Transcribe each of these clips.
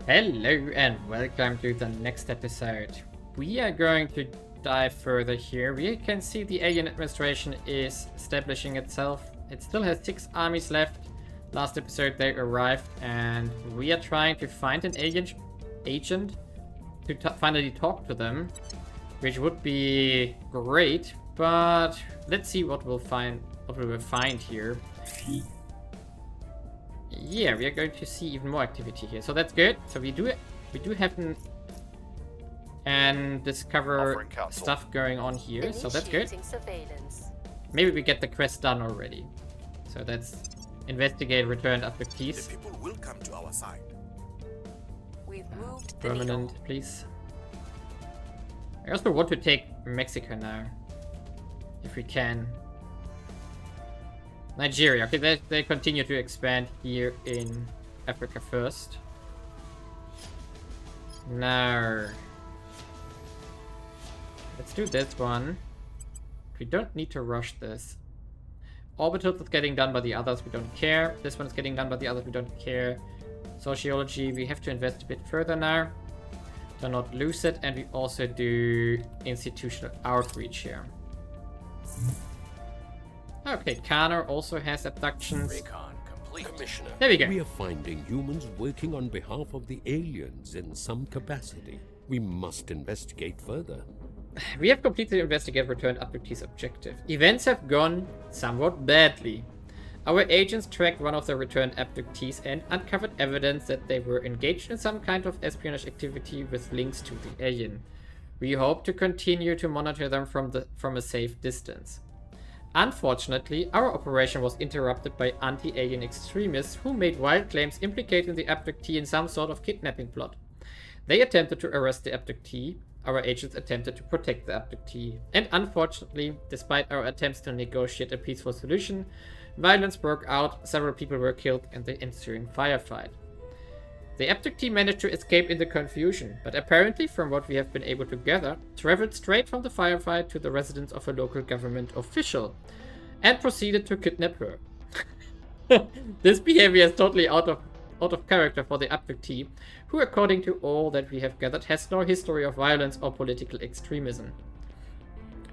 Hello and welcome to the next episode. We are going to dive further here. We can see the alien administration is establishing itself. It still has 6 armies left. Last episode they arrived and we are trying to find an alien agent to finally talk to them, which would be great, but let's see what we'll find here. Yeah, we are going to see even more activity here, so that's good. So we do have and discover stuff going on here, so that's good. Surveillance. Maybe we get the quest done already. So that's investigate returned abductees. The people will come to our side. We've moved the Permanent, needle. please. I also want to take Mexico now, if we can. Nigeria. Okay, they continue to expand here in Africa first. Now, let's do this one. We don't need to rush this. Orbitals is getting done by the others, we don't care. This one's getting done by the others, we don't care. Sociology, we have to invest a bit further now to not lose it, and we also do institutional outreach here. Okay, Connor also has abductions. Recon complete. Commissioner. There we go. We are finding humans working on behalf of the aliens in some capacity. We must investigate further. We have completed the investigate returned abductees objective. Events have gone somewhat badly. Our agents tracked one of the returned abductees and uncovered evidence that they were engaged in some kind of espionage activity with links to the alien. We hope to continue to monitor them from a safe distance. Unfortunately, our operation was interrupted by anti-alien extremists who made wild claims implicating the abductee in some sort of kidnapping plot. They attempted to arrest the abductee. Our agents attempted to protect the abductee. And unfortunately, despite our attempts to negotiate a peaceful solution, violence broke out, several people were killed in the ensuing firefight. The abductee managed to escape in the confusion, but apparently, from what we have been able to gather, traveled straight from the firefight to the residence of a local government official and proceeded to kidnap her. This behavior is totally out of character for the abductee, who, according to all that we have gathered, has no history of violence or political extremism.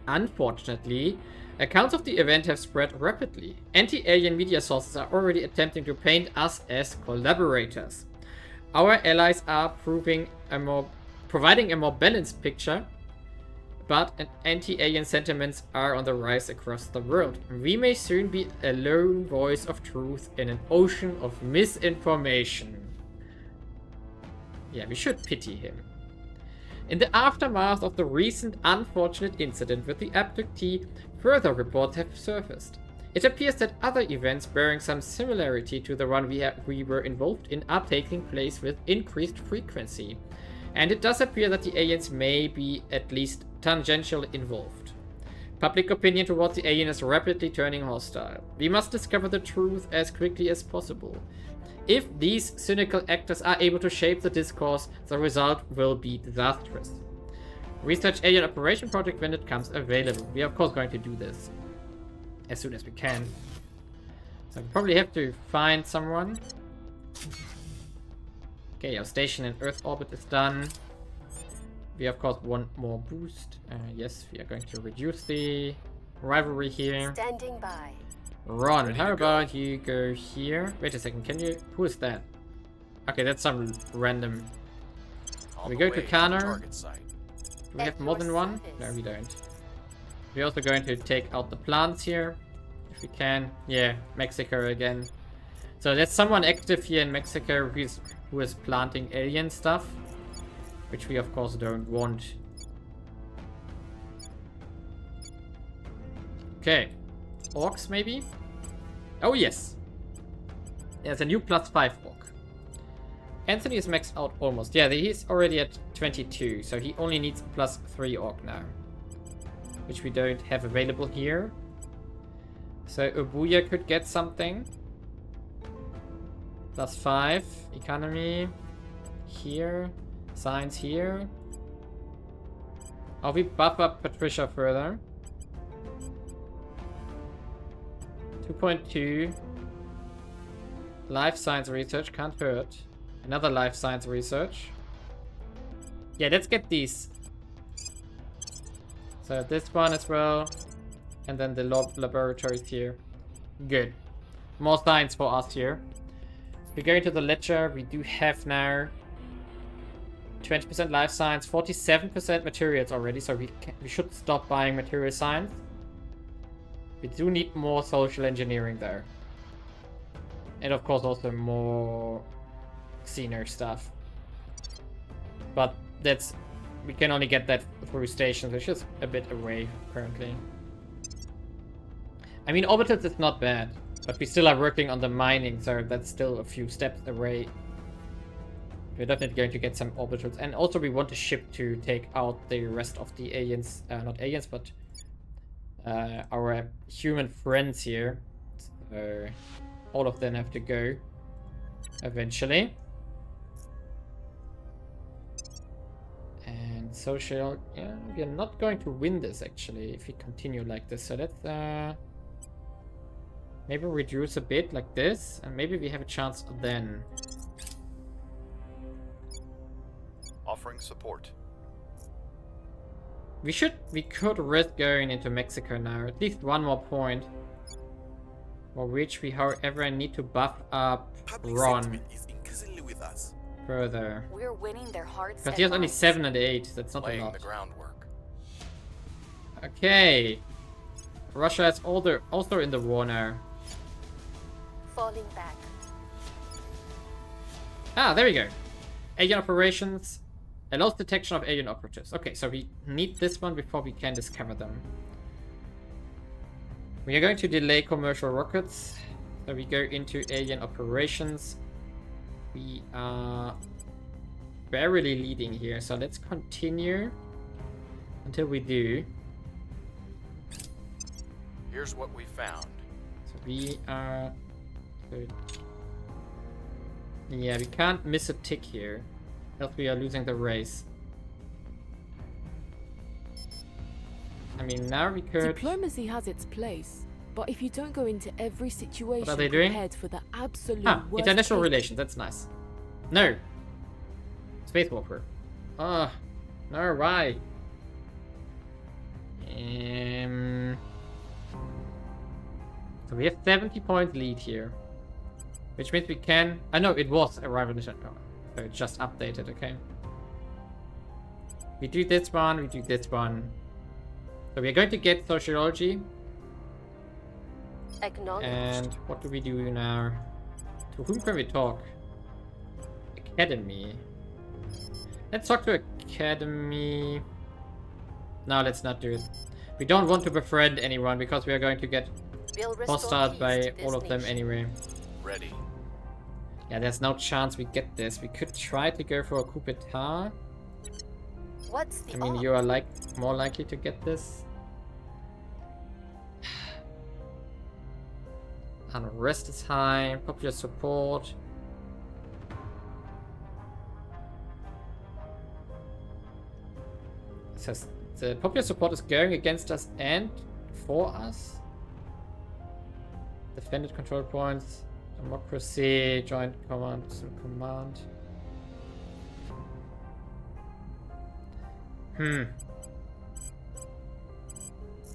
Unfortunately, accounts of the event have spread rapidly. Anti-alien media sources are already attempting to paint us as collaborators. Our allies are providing a more balanced picture, but anti-alien sentiments are on the rise across the world. We may soon be a lone voice of truth in an ocean of misinformation. Yeah, we should pity him. In the aftermath of the recent unfortunate incident with the abductee, further reports have surfaced. It appears that other events bearing some similarity to the one we were involved in are taking place with increased frequency, and it does appear that the aliens may be at least tangentially involved. Public opinion towards the alien is rapidly turning hostile. We must discover the truth as quickly as possible. If these cynical actors are able to shape the discourse, the result will be disastrous. Research Alien Operation Project when it comes available. We are of course going to do this as soon as we can. So we probably have to find someone. Okay, our station in Earth orbit is done. We of course want more boost. Yes, we are going to reduce the rivalry here. Standing by. Ron, how about you go here? Wait a second, can you... Who is that? Okay, that's some random... We go to Connor. Do we have more than one? No, we don't. We're also going to take out the plants here, if we can. Yeah, Mexico again. So there's someone active here in Mexico who is planting alien stuff, which we of course don't want. Okay, orcs maybe? Oh yes! There's a new +5 orc. Anthony is maxed out almost. Yeah, he's already at 22, so he only needs +3 orc now, which we don't have available here. So Ubuya could get something. +5 economy here, science here. Oh, we buff up Patricia further. 2.2. Life science research can't hurt. Another life science research. Yeah, let's get these. So this one as well. And then the laboratories here. Good. More science for us here. We go into the ledger. We do have now 20% life science, 47% materials already. So we should stop buying material science. We do need more social engineering though. And of course also more Xener stuff. But that's... we can only get that through stations, which is a bit away currently. I mean, orbitals is not bad, but we still are working on the mining, so that's still a few steps away. We're definitely going to get some orbitals. And also we want a ship to take out the rest of the aliens, not aliens, but our human friends here. So all of them have to go eventually. And social, yeah, we are not going to win this actually if we continue like this. So let's maybe reduce a bit like this, and maybe we have a chance then. Offering support. We could risk going into Mexico now. At least one more point. For which we, however, need to buff up Public Ron sentiment is increasingly with us. further. We're winning their hearts. Because and he has only minds. 7 and 8. That's not a Laying lot. the groundwork. Okay. Russia is also in the war now. Falling back. Ah, there we go. Alien operations. Allows detection of alien operatives. Okay, so we need this one before we can discover them. We are going to delay commercial rockets. So we go into alien operations. We are barely leading here, so let's continue until we do. Here's what we found. So we are good. Yeah, we can't miss a tick here, else we are losing the race. I mean, now we could... Diplomacy has its place, but if you don't go into every situation they doing? prepared for the absolute Ah, worst international case- relations, that's nice. No! Space Walker. Ah, no, why? So we have 70 point lead here. Which means we can... I know it was arrival mission. Oh, so it's just updated, okay. We do this one, we do this one. So we're going to get sociology. Acknowledged. And what do we do now? To whom can we talk? Academy. Let's talk to Academy. No, let's not do it. We don't want to befriend anyone because we are going to get We'll restore hostile peace by to this all of them nation. anyway. Ready. Yeah, there's no chance we get this. We could try to go for a coup d'etat. What's the I mean, odds? you are more likely to get this. Unrest is high. Popular support. It says the popular support is going against us and for us. Defended control points. Democracy. Joint command. Command.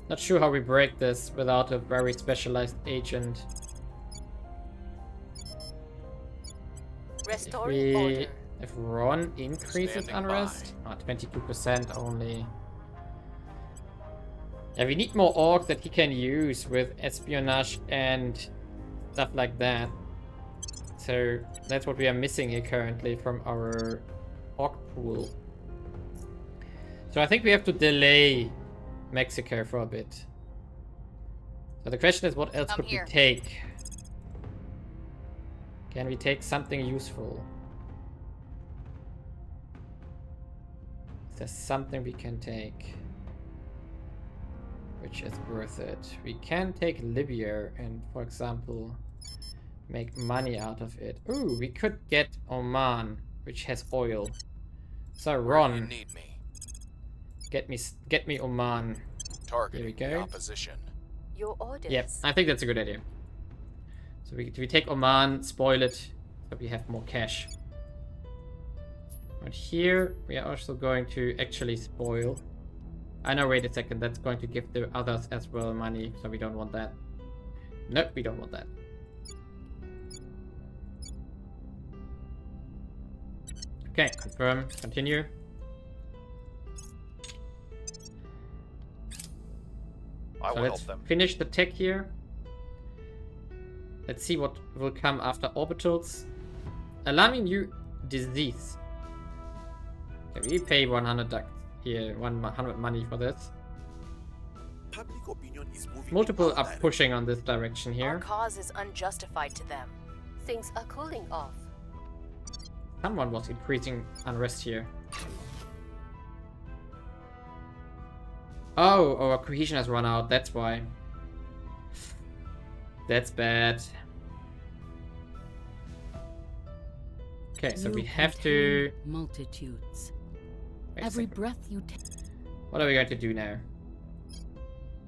Not sure how we break this without a very specialized agent. Restoring order. If Ron increases Standing unrest, 22% only. Yeah, we need more orc that he can use with espionage and stuff like that. So that's what we are missing here currently from our orc pool. So I think we have to delay Mexico for a bit. So the question is, what else Come could here. we take? Can we take something useful? Is there something we can take which is worth it? We can take Libya and, for example, make money out of it. Ooh, we could get Oman, which has oil. So You Ron, need me. get me Oman. Targeting go. the opposition. Your orders. Yep, I think that's a good idea. So we take Oman, spoil it, so we have more cash. here we are also going to actually spoil. I know, wait a second, that's going to give the others as well money, so we don't want that. Nope, we don't want that. Okay, confirm, continue. I So will let's help them. finish the tech here. Let's see what will come after orbitals. Alarming new disease. Okay, we pay 100 ducks here, 100 money for this. Public opinion is moving Multiple in our are direction. pushing on this direction Our here. cause is unjustified to them. Things are cooling off. Someone was increasing unrest here. Oh, our cohesion has run out, that's why. That's bad. Okay, so You we have to... contain multitudes. Wait a Every second. breath you take. What are we going to do now?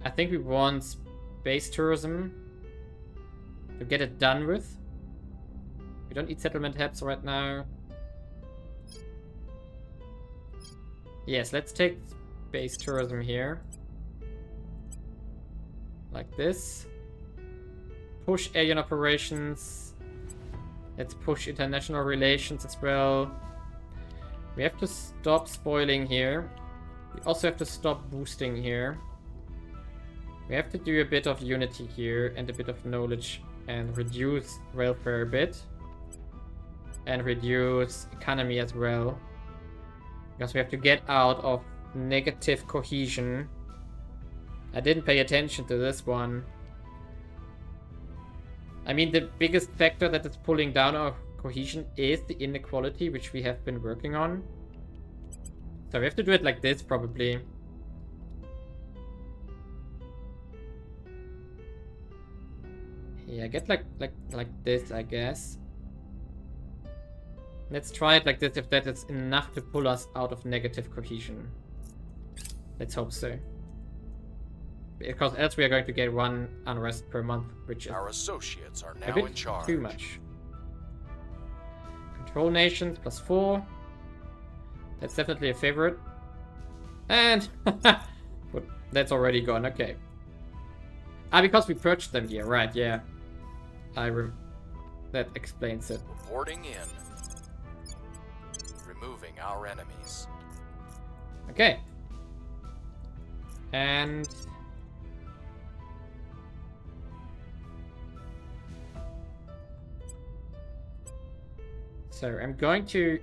I think we want space tourism to get it done with. We don't need settlement hubs right now. Yes, let's take space tourism here. Like this. Push alien operations. Let's push international relations as well. We have to stop spoiling here. We also have to stop boosting here. We have to do a bit of unity here and a bit of knowledge and reduce welfare a bit. And reduce economy as well. Because we have to get out of negative cohesion. I didn't pay attention to this one. I mean, the biggest factor that is pulling down our cohesion is the inequality, which we have been working on. So we have to do it like this, probably. Yeah, get like this, I guess. Let's try it like this, if that is enough to pull us out of negative cohesion. Let's hope so. Because else we are going to get 1 unrest per month, which is Our associates are a now bit in charge. too much. Control nations +4. That's definitely a favorite. And but that's already gone, okay. Ah, because we purged them here, right, yeah. That explains it. Reporting in. Removing our enemies. Okay. And so I'm going to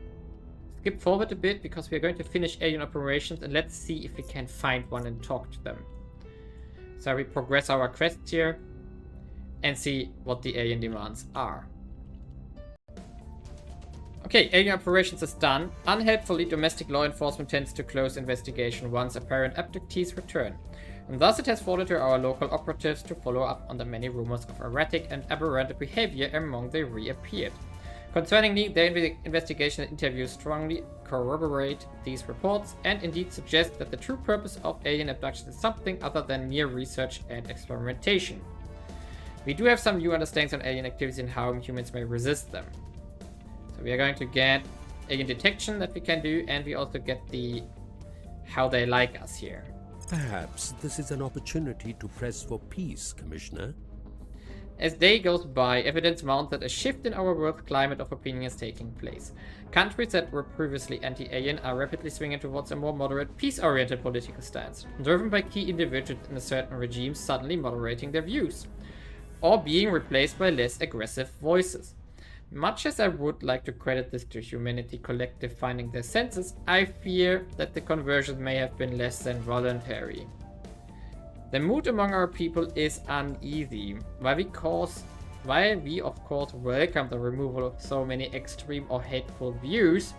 skip forward a bit because we are going to finish alien operations, and let's see if we can find one and talk to them. So we progress our quests here and see what the alien demands are. Okay, alien operations is done. Unhelpfully, domestic law enforcement tends to close investigation once apparent abductees return, and thus it has fallen to our local operatives to follow up on the many rumors of erratic and aberrant behavior among the reappeared. Concerningly, their investigation and interviews strongly corroborate these reports and indeed suggest that the true purpose of alien abduction is something other than mere research and experimentation. We do have some new understandings on alien activities and how humans may resist them. So we are going to get alien detection that we can do, and we also get the how they like us here. Perhaps this is an opportunity to press for peace, Commissioner. As day goes by, evidence mounts that a shift in our world's climate of opinion is taking place. Countries that were previously anti-alien are rapidly swinging towards a more moderate, peace-oriented political stance, driven by key individuals in a certain regime suddenly moderating their views, or being replaced by less aggressive voices. Much as I would like to credit this to humanity collective finding their senses, I fear that the conversion may have been less than voluntary. The mood among our people is uneasy, while we of course welcome the removal of so many extreme or hateful views.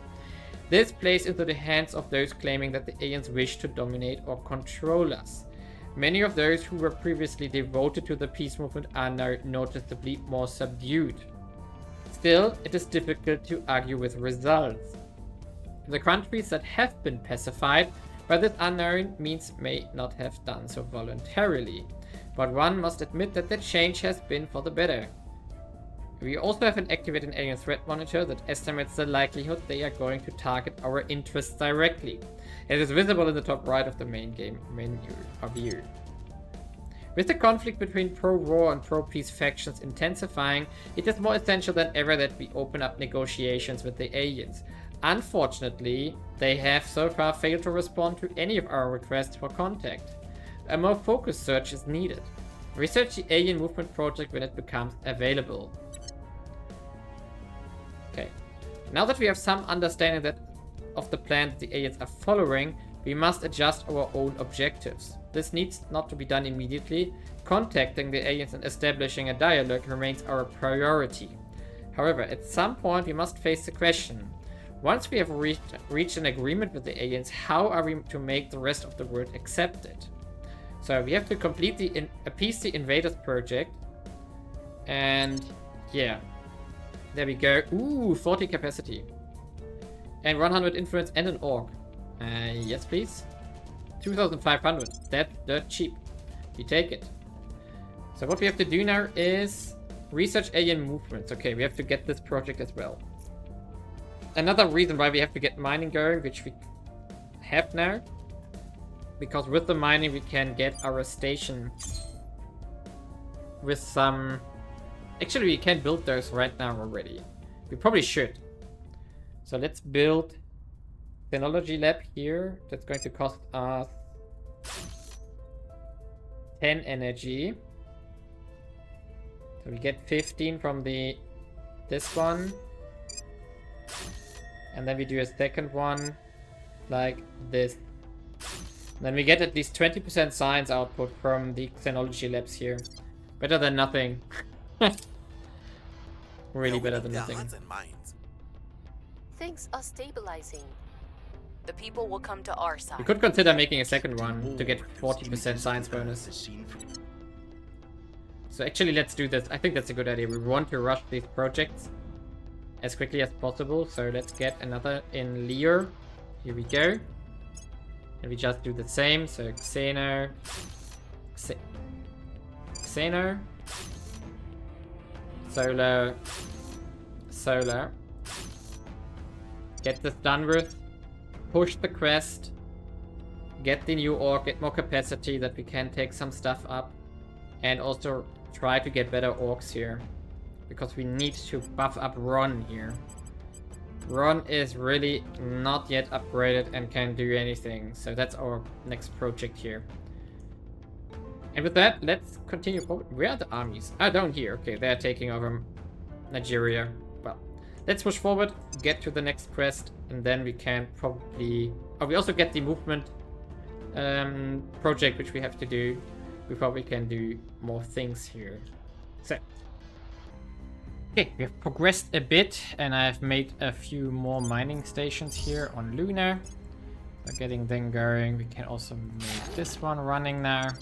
This plays into the hands of those claiming that the aliens wish to dominate or control us. Many of those who were previously devoted to the peace movement are now noticeably more subdued. Still, it is difficult to argue with results. The countries that have been pacified by this unknown means may not have done so voluntarily, but one must admit that the change has been for the better. We also have an activated alien threat monitor that estimates the likelihood they are going to target our interests directly. It is visible in the top right of the main game menu of view. With the conflict between pro-war and pro-peace factions intensifying, it is more essential than ever that we open up negotiations with the aliens. Unfortunately, they have so far failed to respond to any of our requests for contact. A more focused search is needed. Research the Alien Movement Project when it becomes available. Okay. Now that we have some understanding of the plan that the aliens are following, we must adjust our own objectives. This needs not to be done immediately. Contacting the aliens and establishing a dialogue remains our priority. However, at some point we must face the question. Once we have reached an agreement with the aliens, how are we to make the rest of the world accept it? So we have to complete appease the invaders project. And yeah. There we go. Ooh, 40 capacity. And 100 influence and an orc. Yes, please. 2,500. That's cheap. We take it. So what we have to do now is research alien movements. Okay, we have to get this project as well. Another reason why we have to get mining going, which we have now. Because with the mining we can get our station with some... Actually, we can build those right now already. We probably should. So let's build technology lab here. That's going to cost us 10 energy. So we get 15 from this one. And then we do a second one like this. Then we get at least 20% science output from the technology labs here. Better than nothing. Really better than nothing. Things are stabilizing. The people will come to our side. We could consider making a second one to get 40% science bonus. So actually let's do this. I think that's a good idea. We want to rush these projects as quickly as possible. So let's get another in Lear. Here we go. And we just do the same. So Xeno. Xeno. Solar. Get this done with. Push the quest. Get the new orc. Get more capacity that we can take some stuff up. And also try to get better orcs here. Because we need to buff up Ron here. Ron is really not yet upgraded and can do anything. So that's our next project here. And with that, let's continue forward. Where are the armies? Ah, down here. Okay, they're taking over Nigeria. Well, let's push forward, get to the next quest, and then we can probably... Oh, we also get the movement project, which we have to do. We probably can do more things here. So... Okay, we have progressed a bit, and I've made a few more mining stations here on Luna. So getting them going. We can also make this one running now.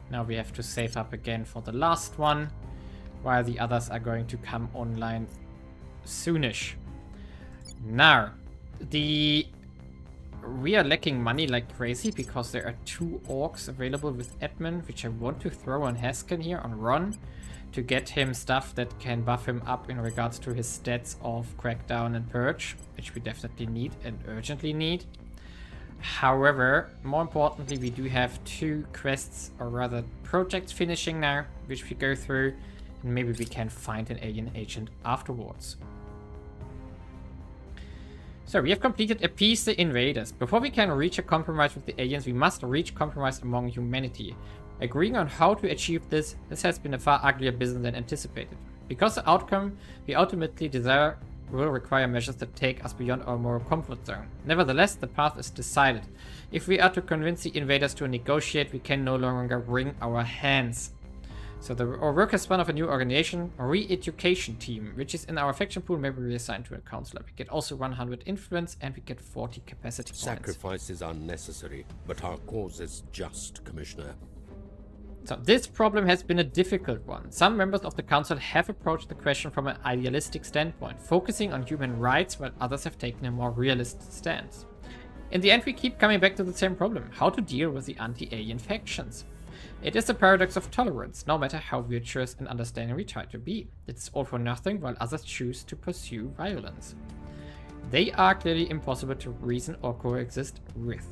Now we have to save up again for the last one, while the others are going to come online soonish. Now, we are lacking money like crazy because there are 2 orcs available with admin, which I want to throw on Haskin here on Ron to get him stuff that can buff him up in regards to his stats of Crackdown and Purge, which we definitely need and urgently need. However, more importantly, we do have 2 quests, or rather projects finishing now, which we go through, and maybe we can find an alien agent afterwards. So we have completed Appease the Invaders. Before we can reach a compromise with the aliens, we must reach compromise among humanity. Agreeing on how to achieve this has been a far uglier business than anticipated. Because the outcome we ultimately desire will require measures that take us beyond our moral comfort zone. Nevertheless, the path is decided. If we are to convince the invaders to negotiate, we can no longer wring our hands. So our work has spun off a new organization, a re-education team, which is in our faction pool, maybe reassigned to a counselor. We get also 100 influence and we get 40 capacity points. Sacrifices are necessary, but our cause is just, Commissioner. So this problem has been a difficult one. Some members of the council have approached the question from an idealistic standpoint, focusing on human rights, while others have taken a more realist stance. In the end, we keep coming back to the same problem: how to deal with the anti-alien factions. It is the paradox of tolerance, no matter how virtuous and understanding we try to be. It's all for nothing while others choose to pursue violence. They are clearly impossible to reason or coexist with.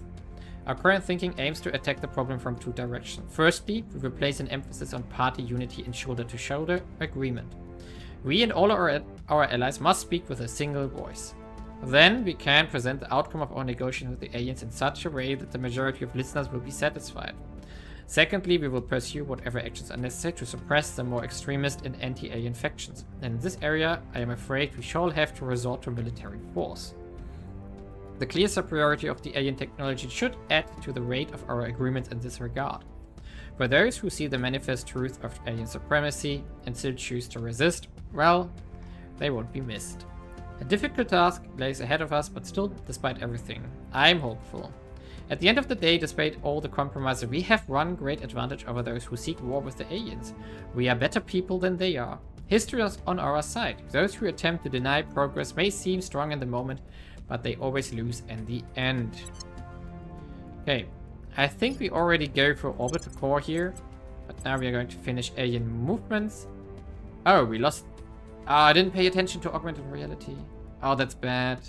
Our current thinking aims to attack the problem from two directions. Firstly, we will place an emphasis on party unity and shoulder-to-shoulder agreement. We and all our allies must speak with a single voice. Then we can present the outcome of our negotiations with the aliens in such a way that the majority of listeners will be satisfied. Secondly, we will pursue whatever actions are necessary to suppress the more extremist and anti-alien factions. And in this area, I am afraid we shall have to resort to military force. The clear superiority of the alien technology should add to the weight of our agreements in this regard. For those who see the manifest truth of alien supremacy and still choose to resist, well, they won't be missed. A difficult task lays ahead of us, but still, despite everything, I'm hopeful. At the end of the day, despite all the compromises, we have one great advantage over those who seek war with the aliens. We are better people than they are. History is on our side. Those who attempt to deny progress may seem strong in the moment, but they always lose in the end. Okay, I think we already go for orbital core here, but now we are going to finish alien movements. Oh, we lost. I didn't pay attention to augmented reality. Oh, that's bad.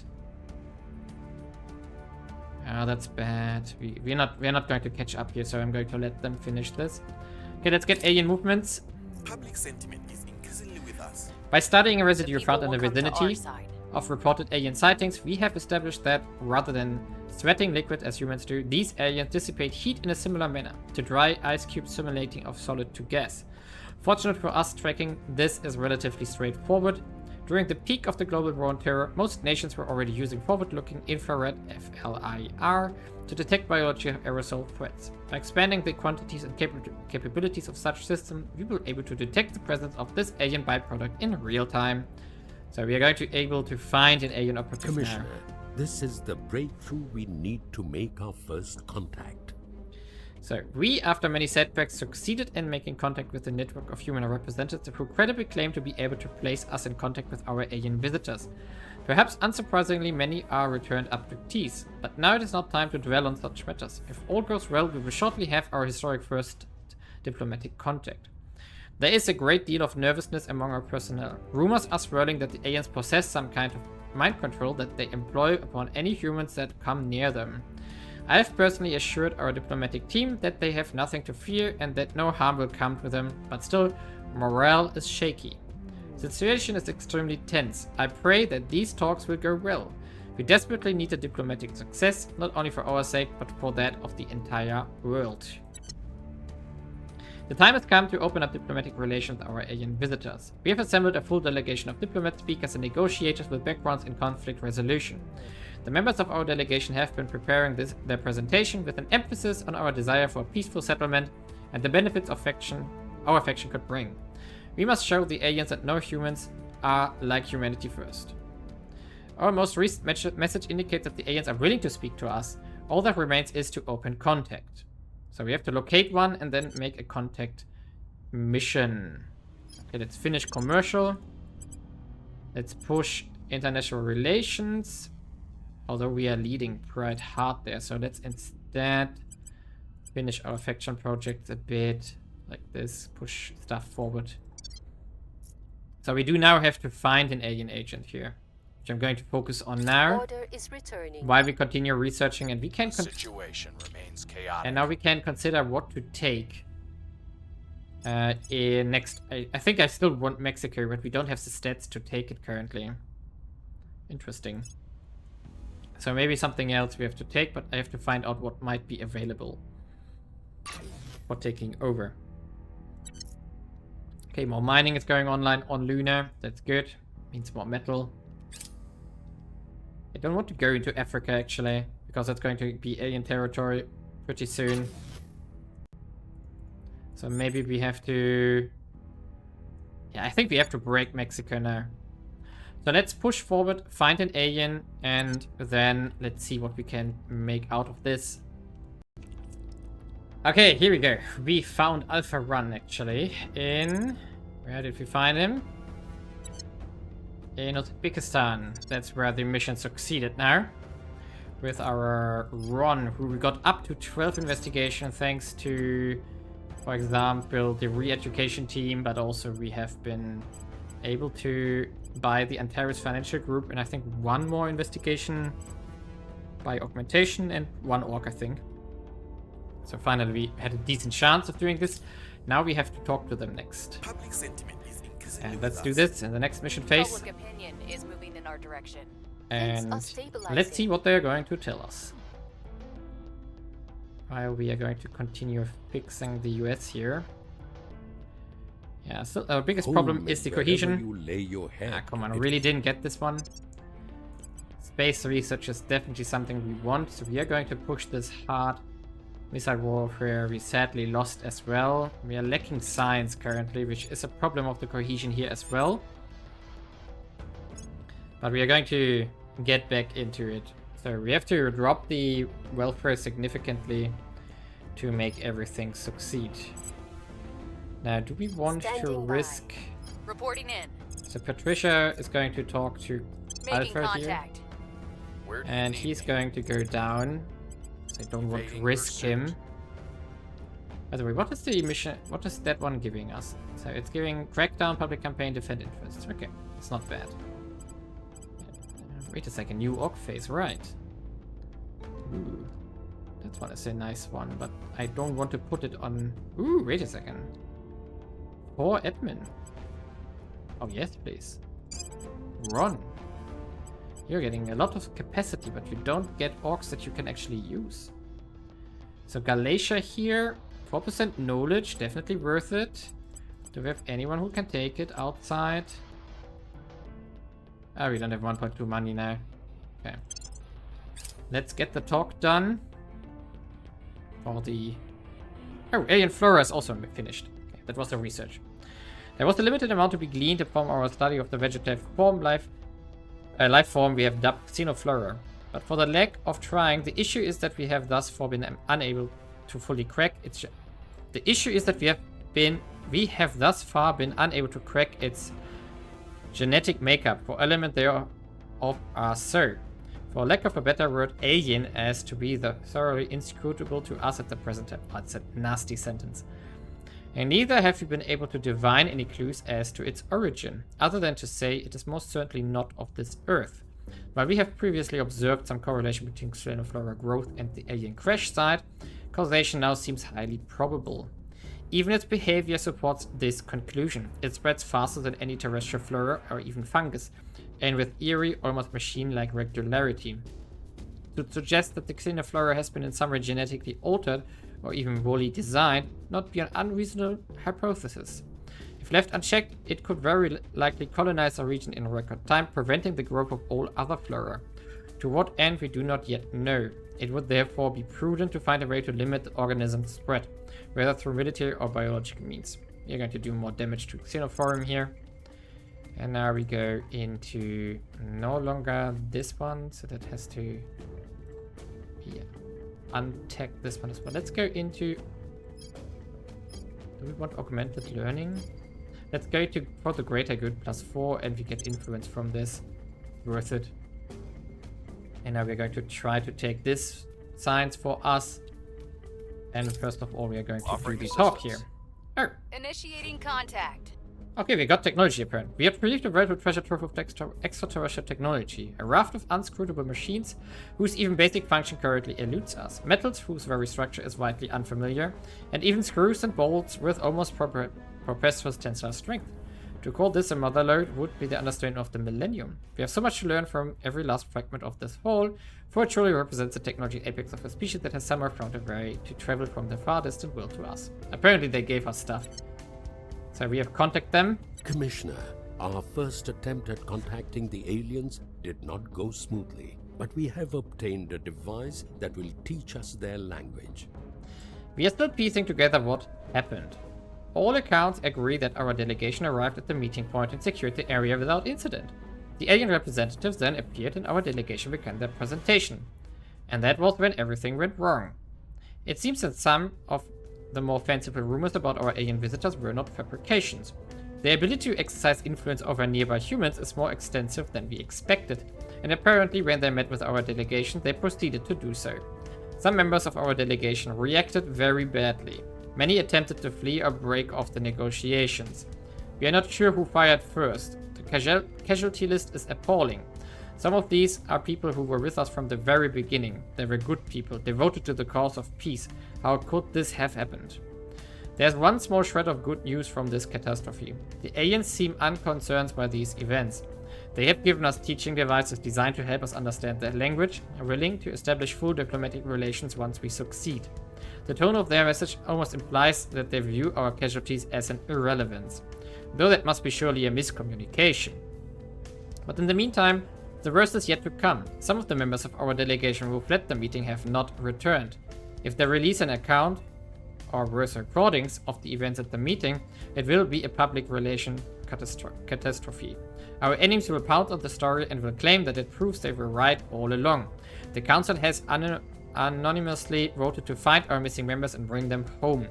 Oh, that's bad. We're not going to catch up here, so I'm going to let them finish this. Okay, let's get alien movements. Public sentiment is increasingly with us. By studying a residue found in the will come to our vicinity side. of reported alien sightings, we have established that, rather than sweating liquid as humans do, these aliens dissipate heat in a similar manner, to dry ice cubes simulating of solid to gas. Fortunate for us, tracking this is relatively straightforward. During the peak of the global war on terror, most nations were already using forward-looking infrared FLIR to detect biological aerosol threats. By expanding the quantities and capabilities of such systems, we will be able to detect the presence of this alien byproduct in real time. So we are going to be able to find an alien operative now. Commissioner, this is the breakthrough we need to make our first contact. So we, after many setbacks, succeeded in making contact with a network of human representatives who credibly claim to be able to place us in contact with our alien visitors. Perhaps unsurprisingly, many are returned abductees, but now it is not time to dwell on such matters. If all goes well, we will shortly have our historic first diplomatic contact. There is a great deal of nervousness among our personnel. Rumors are swirling that the aliens possess some kind of mind control that they employ upon any humans that come near them. I have personally assured our diplomatic team that they have nothing to fear and that no harm will come to them, but still, morale is shaky. The situation is extremely tense. I pray that these talks will go well. We desperately need a diplomatic success, not only for our sake, but for that of the entire world. The time has come to open up diplomatic relations with our alien visitors. We have assembled a full delegation of diplomats, speakers, and negotiators with backgrounds in conflict resolution. The members of our delegation have been preparing their presentation with an emphasis on our desire for a peaceful settlement and the benefits of our faction could bring. We must show the aliens that no humans are like humanity first. Our most recent message indicates that the aliens are willing to speak to us. All that remains is to open contact. So we have to locate one and then make a contact mission. Okay, let's finish commercial. Let's push international relations. Although we are leading quite hard there. So let's instead finish our faction projects a bit like this. Push stuff forward. So we do now have to find an alien agent here, which I'm going to focus on now. Order is returning. While we continue researching, and we can The situation remains chaotic. and now we can consider what to take in next. I think I still want Mexico, but we don't have the stats to take it currently. Interesting. So maybe something else we have to take, but I have to find out what might be available for taking over. Okay, more mining is going online on Luna. That's good. Means more metal. I don't want to go into Africa, actually, because that's going to be alien territory pretty soon. So maybe we have to... Yeah, I think we have to break Mexico now. So let's push forward, find an alien, and then let's see what we can make out of this. Okay, here we go. We found Alpha Run, actually, in... Where did we find him? In Uzbekistan. That's where the mission succeeded now. With our Ron, who we got up to 12 investigation thanks to For example, the re-education team, but also we have been able to buy the Antares Financial Group, and I think one more investigation by augmentation and one orc, I think. So finally we had a decent chance of doing this. Now we have to talk to them next. Public sentiment is increasingly And with let's do us. this in the next mission phase. Public opinion is moving in our direction. And Things are stabilizing. let's see what they're going to tell us. While we are going to continue fixing the US here. Yeah, so our biggest problem is the cohesion. You lay your head, Ah, come on, I it- really didn't get this one. Space research is definitely something we want, so we are going to push this hard. Missile warfare, we sadly lost as well. We are lacking science currently, which is a problem of the cohesion here as well. But we are going to get back into it. So we have to drop the welfare significantly to make everything succeed. Now, do we want to Standing by. risk... Reporting in. So Patricia is going to talk to Making Alpha here. contact. Where do you And need he's me? going to go down. So I don't want to Evading risk him. pursuit. By the way, what is the mission? What is that one giving us? So it's giving crackdown, public campaign, defend interests. Okay, it's not bad. Wait a second, new orc phase, right? Ooh, that one is a nice one, but I don't want to put it on. Ooh, wait a second. For admin. Oh yes, please. Run. You're getting a lot of capacity, but you don't get orcs that you can actually use. So Galatia here, 4% knowledge, definitely worth it. Do we have anyone who can take it outside? Ah, we don't have 1.2 money now. Okay. Let's get the talk done. For the... Oh, Alien Flora is also finished. Okay, that was the research. There was a limited amount to be gleaned from our study of the vegetative life form we have dubbed Xenoflora. But for the lack of trying, the issue is that we have thus far been unable to fully crack its... The issue is that we have thus far been unable to crack its genetic makeup. For element thereof are so, for lack of a better word, alien as to be the thoroughly inscrutable to us at the present time. Oh, that's a nasty sentence. And neither have we been able to divine any clues as to its origin, other than to say it is most certainly not of this Earth. While we have previously observed some correlation between Xenoflora growth and the alien crash site, causation now seems highly probable. Even its behavior supports this conclusion. It spreads faster than any terrestrial flora or even fungus, and with eerie, almost machine-like regularity. To suggest that the Xenoflora has been in some way genetically altered or even wholly designed, not be an unreasonable hypothesis. If left unchecked, it could very likely colonize a region in record time, preventing the growth of all other flora. To what end we do not yet know. It would therefore be prudent to find a way to limit the organism's spread, whether through military or biological means. We are going to do more damage to Xenophorum here. And now we go into no longer this one, so that has to be untack this one as well. Let's go into... Do we want augmented learning? Let's go to for the greater good +4 and we get influence from this. Worth it. And now we're going to try to take this science for us. And first of all, we are going to do Offering the talk assistance. here. Oh, Initiating contact. okay, we got technology apparently. We have received a valuable treasure trove of extraterrestrial technology. A raft of unscrutable machines whose even basic function currently eludes us. Metals whose very structure is widely unfamiliar. And even screws and bolts with almost preposterous tensile strength. To call this a motherlode would be the understatement of the millennium. We have so much to learn from every last fragment of this whole, for it truly represents the technology apex of a species that has somehow found a way to travel from the far distant world to us. Apparently they gave us stuff. So we have contacted them. Commissioner, our first attempt at contacting the aliens did not go smoothly, but we have obtained a device that will teach us their language. We are still piecing together what happened. All accounts agree that our delegation arrived at the meeting point and secured the area without incident. The alien representatives then appeared and our delegation began their presentation. And that was when everything went wrong. It seems that some of the more fanciful rumors about our alien visitors were not fabrications. Their ability to exercise influence over nearby humans is more extensive than we expected, and apparently when they met with our delegation, they proceeded to do so. Some members of our delegation reacted very badly. Many attempted to flee or break off the negotiations. We are not sure who fired first. The casualty list is appalling. Some of these are people who were with us from the very beginning. They were good people, devoted to the cause of peace. How could this have happened? There's one small shred of good news from this catastrophe. The aliens seem unconcerned by these events. They have given us teaching devices designed to help us understand their language and are willing to establish full diplomatic relations once we succeed. The tone of their message almost implies that they view our casualties as an irrelevance, though that must be surely a miscommunication. But in the meantime, the worst is yet to come. Some of the members of our delegation who fled the meeting have not returned. If they release an account, or worse, recordings of the events at the meeting, it will be a public relation catastrophe. Our enemies will pounce on the story and will claim that it proves they were right all along. The council has anonymously voted to find our missing members and bring them home.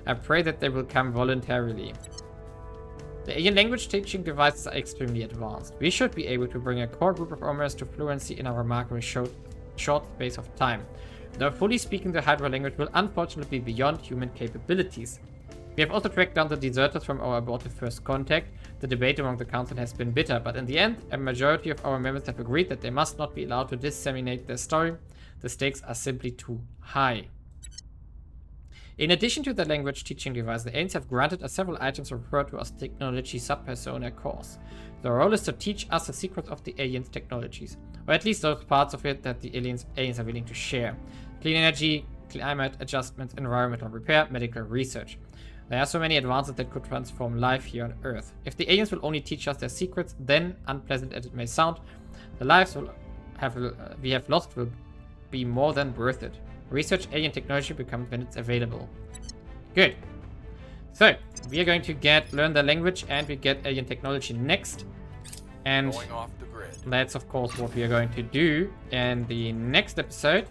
I pray that they will come voluntarily. The alien language teaching devices are extremely advanced. We should be able to bring a core group of Omers to fluency in a remarkably short space of time. Though fully speaking the Hydra language will unfortunately be beyond human capabilities. We have also tracked down the deserters from our aborted first contact. The debate among the council has been bitter, but in the end, a majority of our members have agreed that they must not be allowed to disseminate their story. The stakes are simply too high. In addition to the language teaching device, the aliens have granted us several items referred to as technology sub-persona cores. Their role is to teach us the secrets of the aliens' technologies, or at least those parts of it that the aliens are willing to share. Clean energy, climate adjustment, environmental repair, medical research. There are so many advances that could transform life here on Earth. If the aliens will only teach us their secrets, then, unpleasant as it may sound, the lives we have lost will be more than worth it. Research alien technology becomes when it's available. Good. So, we are going to learn the language and we get alien technology next. And Going off the grid. that's of course what we are going to do in the next episode.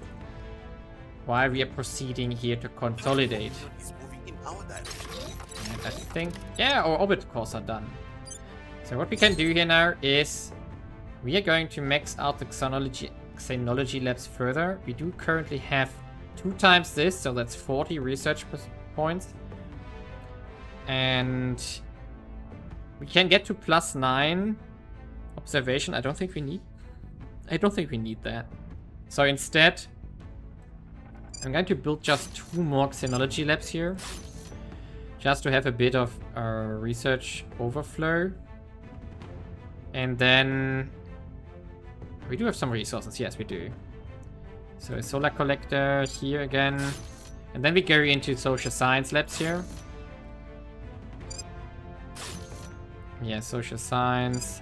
While we are proceeding here to consolidate. Is moving in our direction. And I think, yeah, our orbit cores are done. So what we can do here now is we are going to max out the xenology labs further. We do currently have 2 times this, so that's 40 research points. And we can get to +9 observation. I don't think we need that. So instead, I'm going to build just 2 more xenology labs here. Just to have a bit of research overflow. And then we do have some resources. Yes, we do. So a solar collector here again. And then we go into social science labs here. Yeah, social science.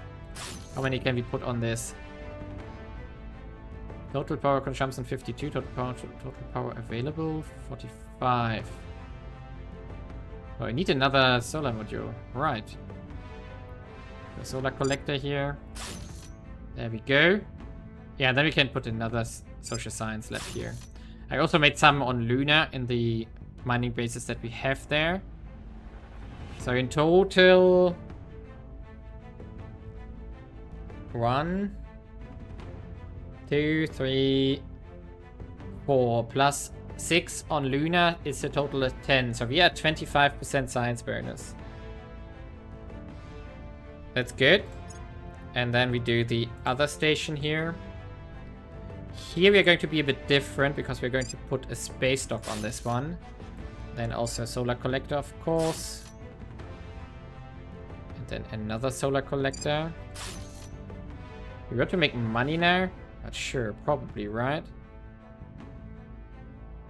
How many can we put on this? Total power consumption 52, total power available 45. Oh, I need another solar module. Right. The solar collector here. There we go. Yeah, then we can put another social science lab here. I also made some on Luna in the mining bases that we have there. So in total, 1, 2, 3, 4 plus 6 on Luna is a total of 10. So we are at 25% science bonus. That's good. And then we do the other station here. Here we are going to be a bit different because we're going to put a space dock on this one. Then also a solar collector, of course. And then another solar collector. We want to make money now? Not sure, probably, right?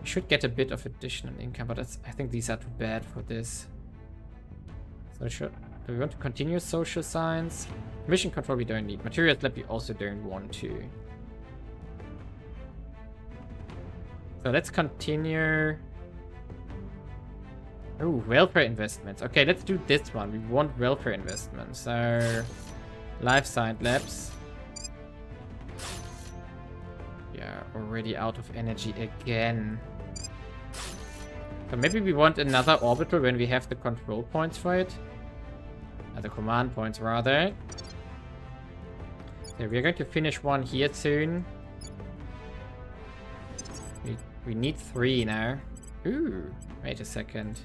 We should get a bit of additional income, but I think these are too bad for this. So do we want to continue social science? Mission control we don't need. Materials lab we also don't want to. So let's continue. Oh, welfare investments. Okay, let's do this one. We want welfare investments. So, life science labs. We are already out of energy again. So maybe we want another orbital when we have the control points for it. The command points, rather. So we are going to finish one here soon. We need 3 now. Ooh, wait a second.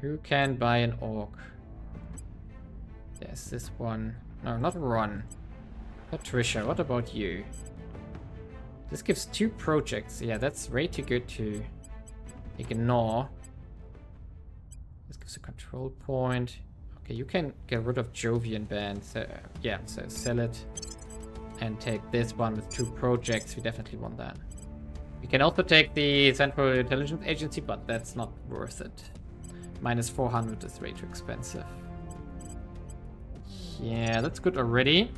Who can buy an orc? Yes, this one. No, not Ron. Patricia, what about you? This gives 2 projects. Yeah, that's way too good to ignore. This gives a control point. Okay, you can get rid of Jovian Band. So, yeah, so sell it. And take this one with 2 projects. We definitely want that. We can also take the Central Intelligence Agency, but that's not worth it. Minus 400 is way too expensive. Yeah, that's good already.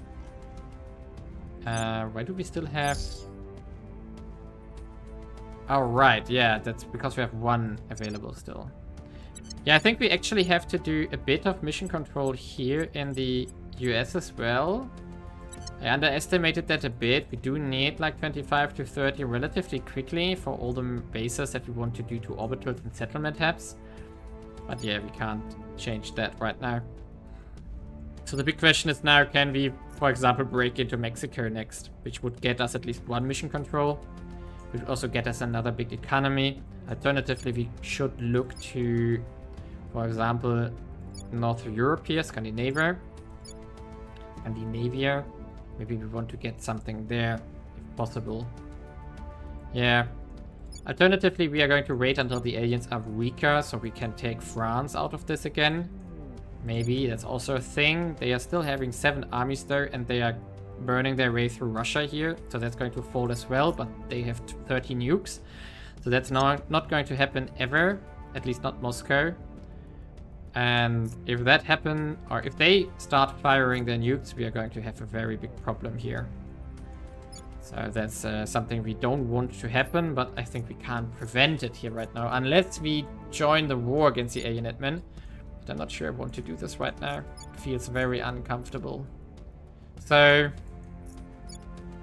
Why do we still have... Oh, right. Yeah, that's because we have 1 available still. Yeah, I think we actually have to do a bit of mission control here in the US as well. I underestimated that a bit. We do need like 25 to 30 relatively quickly for all the bases that we want to do to orbitals and settlement hubs. But yeah, we can't change that right now. So the big question is now, can we, for example, break into Mexico next? Which would get us at least 1 mission control. Which would also get us another big economy. Alternatively, we should look to, for example, North Europe here, Scandinavia. Maybe we want to get something there, if possible. Yeah. Alternatively, we are going to wait until the aliens are weaker, so we can take France out of this again. Maybe, that's also a thing. They are still having 7 armies there, and they are burning their way through Russia here. So that's going to fall as well, but they have 30 nukes. So that's not going to happen ever, at least not Moscow. And if that happens, or if they start firing their nukes, we are going to have a very big problem here. So that's something we don't want to happen, but I think we can't prevent it here right now, unless we join the war against the alien admin. But I'm not sure I want to do this right now. It feels very uncomfortable. So,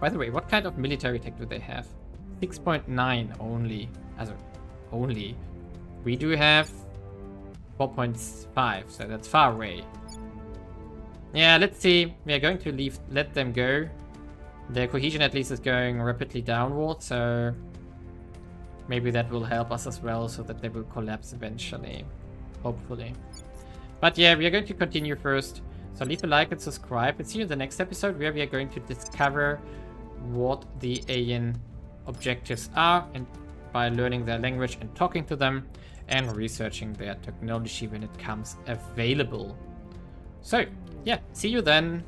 by the way, what kind of military tech do they have? 6.9 only. Also, only. We do have 4.5, so that's far away. Yeah, let's see. We are going to let them go. Their cohesion at least is going rapidly downward, so maybe that will help us as well, so that they will collapse eventually. Hopefully. But yeah, we are going to continue first. So leave a like and subscribe, and see you in the next episode, where we are going to discover what the alien objectives are, and by learning their language and talking to them, and researching their technology when it comes available. So, yeah, see you then.